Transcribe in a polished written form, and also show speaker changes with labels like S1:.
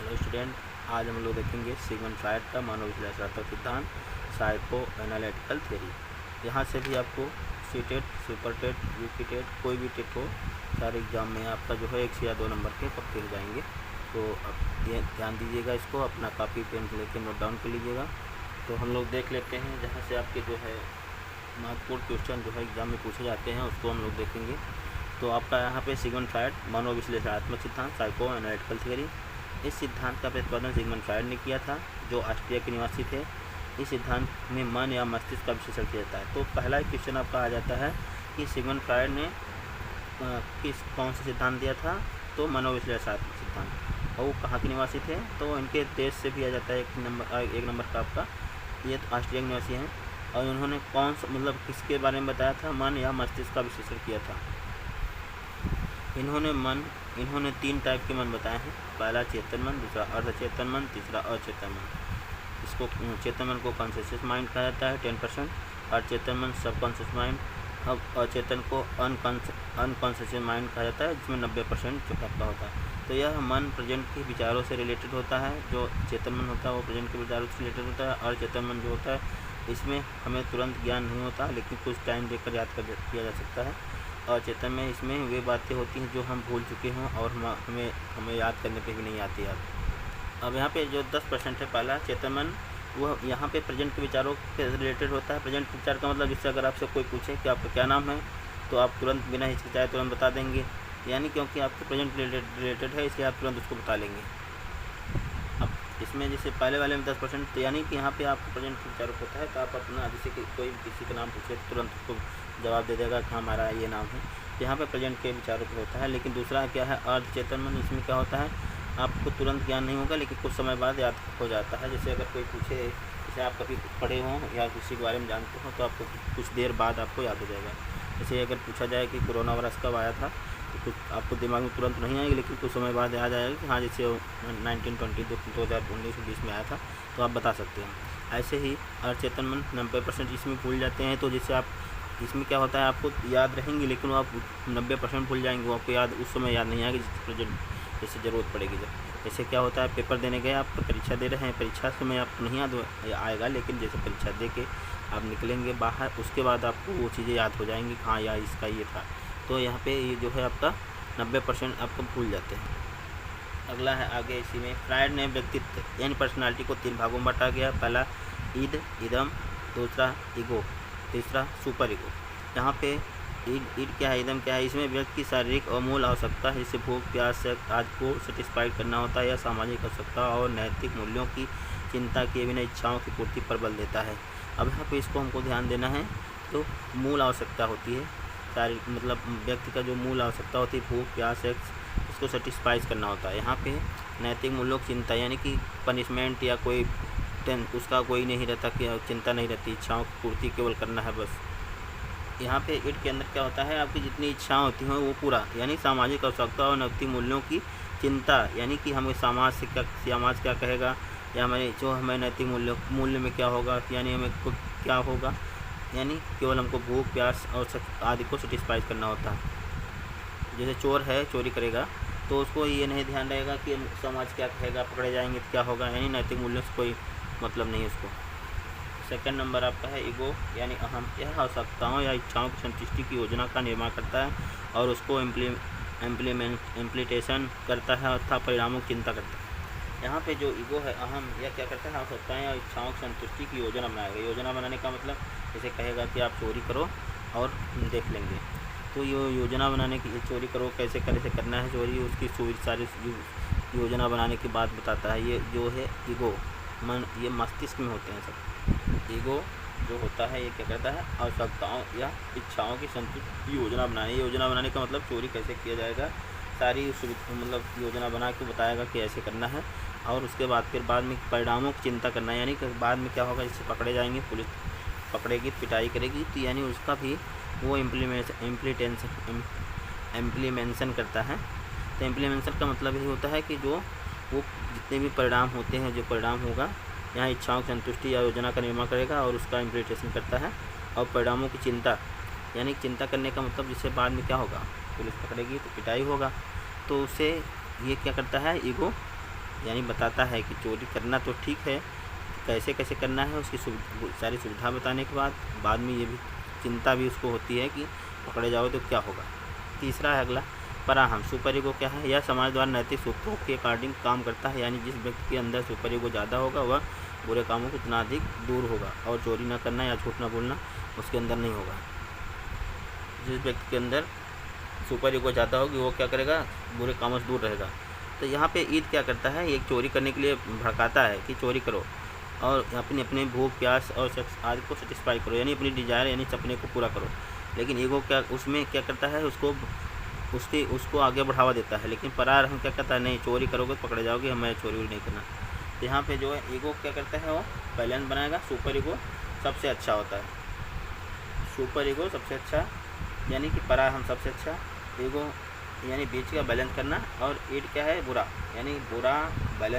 S1: Hello student, आज हम लोग देखेंगे सिगमंड फ्रायड का मानव विश्लेषणात्मक सिद्धांत साइको एनालिटिकल थ्योरी। यहाँ से भी आपको CTET, super TET, UP TET, कोई भी टेट हो, सारे एग्जाम में आपका जो है 1 से या 2 नंबर के पक्के हो जाएंगे। तो अब ध्यान दीजिएगा, इसको अपना कापी पेन लेके नोट डाउन कर लीजिएगा। तो हम लोग देख लेते हैं जहाँ से आपके जो है महत्वपूर्ण क्वेश्चन जो है एग्जाम में पूछे जाते हैं, उसको हम लोग देखेंगे। तो आपका यहाँ पे सिगमंड फ्रायड मानव विश्लेषणात्मक सिद्धांत साइको एनालिटिकल थ्योरी, इस सिद्धांत का प्रतिपादन सिगमंड फ्रायड ने किया था, जो ऑस्ट्रिया के निवासी थे। इस सिद्धांत में मन या मस्तिष्क का विश्लेषण किया जाता है। तो पहला क्वेश्चन आपका आ जाता है कि सिगमंड फ्रायड ने कौन सा सिद्धांत दिया था? तो मनोविश्लेषणात्मक सिद्धांत। और वो कहाँ के निवासी थे? तो इनके देश से भी आ जाता है एक नंबर का आपका, ये तो ऑस्ट्रिया के निवासी हैं। और उन्होंने कौन सा मतलब किसके बारे में बताया था? मन या मस्तिष्क का विश्लेषण किया था। इन्होंने 3 टाइप के मन बताए हैं। पहला चेतन मन, दूसरा अर्धचेतन मन, तीसरा अचेतन मन। इसको चेतन मन को कॉन्शियस माइंड कहा जाता है 10%, अर्धचेतन मन सबकॉन्शियस माइंड, अब अचेतन को अनकॉन्शियस माइंड कहा जाता है, जिसमें 90% जो आपका होता है। तो यह मन प्रेजेंट के विचारों से रिलेटेड होता है। जो चेतन मन होता है वो प्रेजेंट के विचारों से रिलेटेड होता है। अर्धचेतन मन जो होता है इसमें हमें तुरंत ज्ञान नहीं होता, लेकिन कुछ टाइम देकर याद किया जा सकता है। अचेतन में इसमें वे बातें होती हैं जो हम भूल चुके हों और हमें याद करने पे भी नहीं आती याद। अब यहाँ पे जो 10% है पहला चेतन मन, वह यहाँ पे प्रेजेंट के विचारों के रिलेटेड होता है। प्रेजेंट के विचार का मतलब जिससे अगर आपसे कोई पूछे कि आपका क्या नाम है, तो आप तुरंत बिना हिचकिचाए तुरंत बता देंगे, यानी क्योंकि आपके प्रेजेंट रिलेटेड है, इसलिए आप तुरंत उसको बता लेंगे। अब इसमें जैसे पहले वाले में 10%, तो यानी कि यहाँ पे आपको प्रेजेंट के विचारों होता है, तो आप अपना जैसे कि कोई किसी का नाम पूछे तुरंत उसको जवाब दे देगा कि हमारा ये नाम है। तो यहाँ पे प्रेजेंट के विचारों पर होता है। लेकिन दूसरा क्या है अर्धचेतन मन, इसमें क्या होता है आपको तुरंत ज्ञान नहीं होगा, लेकिन कुछ समय बाद याद हो जाता है। जैसे अगर कोई पूछे, जैसे आप कभी पढ़े हों या किसी के बारे में जानते हो, तो आपको कुछ देर बाद आपको याद हो जाएगा। जैसे अगर पूछा जाए कि कोरोना वायरस कब आया था, तो कुछ आपको दिमाग में तुरंत नहीं आएगी, लेकिन कुछ समय बाद याद आएगा कि हाँ जैसे 2019-20 में आया था, तो आप बता सकते हैं। ऐसे ही अर्धचेतन मन 90% इसमें भूल जाते हैं। तो जैसे आप इसमें क्या होता है आपको याद रहेंगे, लेकिन वो आप 90% भूल जाएंगे, वो आपको याद उस समय याद नहीं आएगी जैसे ज़रूरत पड़ेगी। जैसे क्या होता है पेपर देने गए, आप परीक्षा दे रहे हैं, परीक्षा समय आपको नहीं याद आएगा, लेकिन जैसे परीक्षा दे के आप निकलेंगे बाहर, उसके बाद आपको वो चीज़ें याद हो जाएंगी, हाँ यार इसका ये था। तो यहाँ पे ये जो है आपका 90% आपको भूल जाते हैं। अगला है आगे इसी में फ्रायड ने व्यक्तित्व यानी पर्सनालिटी को 3 भागों में बांटा गया। पहला इदम, दूसरा ईगो, तीसरा सुपर ईगो। यहाँ पे ईड क्या है, इदम क्या है? इसमें व्यक्ति की शारीरिक और मूल आवश्यकता है, जिससे भूख प्यास आदि को सेटिस्फाइड करना होता है, या सामाजिक आवश्यकता और नैतिक मूल्यों की चिंता किए बिना इच्छाओं की पूर्ति पर बल देता है। अब यहाँ पे इसको हमको ध्यान देना है। तो मूल आवश्यकता होती है शारीरिक, मतलब व्यक्ति का जो मूल आवश्यकता होती है भूख प्यास सेक्स, उसको सेटिस्फाइज करना होता है। यहाँ पे नैतिक मूल्यों की चिंता, यानी कि पनिशमेंट या कोई उसका कोई नहीं रहता, कि चिंता नहीं रहती, इच्छाओं की पूर्ति केवल करना है बस। यहाँ पे ईड के अंदर क्या होता है आपकी जितनी इच्छाएं होती हैं वो पूरा, यानी सामाजिक आवश्यकता और नैतिक मूल्यों की चिंता, यानी कि हमें समाज क्या कहेगा, या हमें नैतिक मूल्य में क्या होगा, यानी हमें क्या होगा, यानी केवल हमको भूख प्यास और आदि को सेटिस्फाइज करना होता है। जैसे चोर है चोरी करेगा, तो उसको ये नहीं ध्यान रहेगा कि समाज क्या कहेगा, पकड़े जाएंगे तो क्या होगा, यानी नैतिक मूल्यों से कोई मतलब नहीं उसको। सेकंड नंबर आपका है ईगो यानी अहम। यह आवश्यकताओं या इच्छाओं की संतुष्टि की योजना का निर्माण करता है और उसको इम्प्लीटेशन करता है अर्थात परिणामों की चिंता करता है। यहाँ पे जो ईगो है अहम, यह क्या करता है आवश्यकताएं या इच्छाओं की संतुष्टि की योजना बनाएगा। योजना बनाने का मतलब जैसे कहेगा कि आप चोरी करो और देख लेंगे, तो ये योजना बनाने की, चोरी करो कैसे करना है चोरी, उसकी सारी योजना बनाने की बात बताता है। ये जो है ईगो मन, ये मस्तिष्क में होते हैं सब। ईगो जो होता है ये क्या करता है आवश्यकताओं या इच्छाओं की संतुष्ट योजना बनाने का मतलब चोरी कैसे किया जाएगा, सारी मतलब योजना बना के बताएगा कि ऐसे करना है। और उसके बाद में परिणामों की चिंता करना, यानी कि बाद में क्या होगा, जैसे पकड़े जाएंगे, पुलिस पकड़ेगी, पिटाई करेगी, तो यानी उसका भी वो इम्प्लीमेंशन करता है। तो इम्प्लीमेंशन का मतलब यही होता है कि वो जितने भी परिणाम होते हैं, जो परिणाम होगा, यहाँ इच्छाओं की संतुष्टि या योजना का निर्माण करेगा और उसका इम्प्लीमेंटेशन करता है। और परिणामों की चिंता, यानी चिंता करने का मतलब जिससे बाद में क्या होगा, पुलिस पकड़ेगी तो पिटाई होगा, तो उसे ये क्या करता है ईगो यानी बताता है कि चोरी करना तो ठीक है, कैसे कैसे करना है उसकी सारी सुविधा बताने के बाद में ये भी चिंता भी उसको होती है कि पकड़े जाओ तो क्या होगा। तीसरा है अगला पराहम। सुपर ईगो क्या है? यह समाज द्वारा नैतिक सूत्रों के अकॉर्डिंग काम करता है, यानी जिस व्यक्ति के अंदर सुपर ईगो ज़्यादा होगा वह बुरे कामों को उतना अधिक दूर होगा और चोरी ना करना या झूठ ना बोलना उसके अंदर नहीं होगा। जिस व्यक्ति के अंदर सुपर ईगो ज़्यादा होगी वो क्या करेगा? बुरे कामों से दूर रहेगा। तो यहाँ पे ईद क्या करता है? एक चोरी करने के लिए भड़काता है कि चोरी करो और अपनी अपने भूख प्यास और सेक्स आदि को सेटिस्फाई करो, यानी अपनी डिज़ायर यानी सपने को पूरा करो। लेकिन ईगो क्या उसमें क्या करता है? उसको आगे बढ़ावा देता है। लेकिन परारहम क्या करता है? नहीं, चोरी करोगे तो पकड़े जाओगे, हमें चोरी नहीं करना। तो यहाँ पे जो है ईगो क्या करता है? वो बैलेंस बनाएगा। सुपर ईगो सबसे अच्छा होता है। सुपर ईगो सबसे अच्छा यानी कि परारहम सबसे अच्छा, ईगो यानी बीच का बैलेंस करना, और ईड क्या है? बुरा, यानी बुरा बैलेंस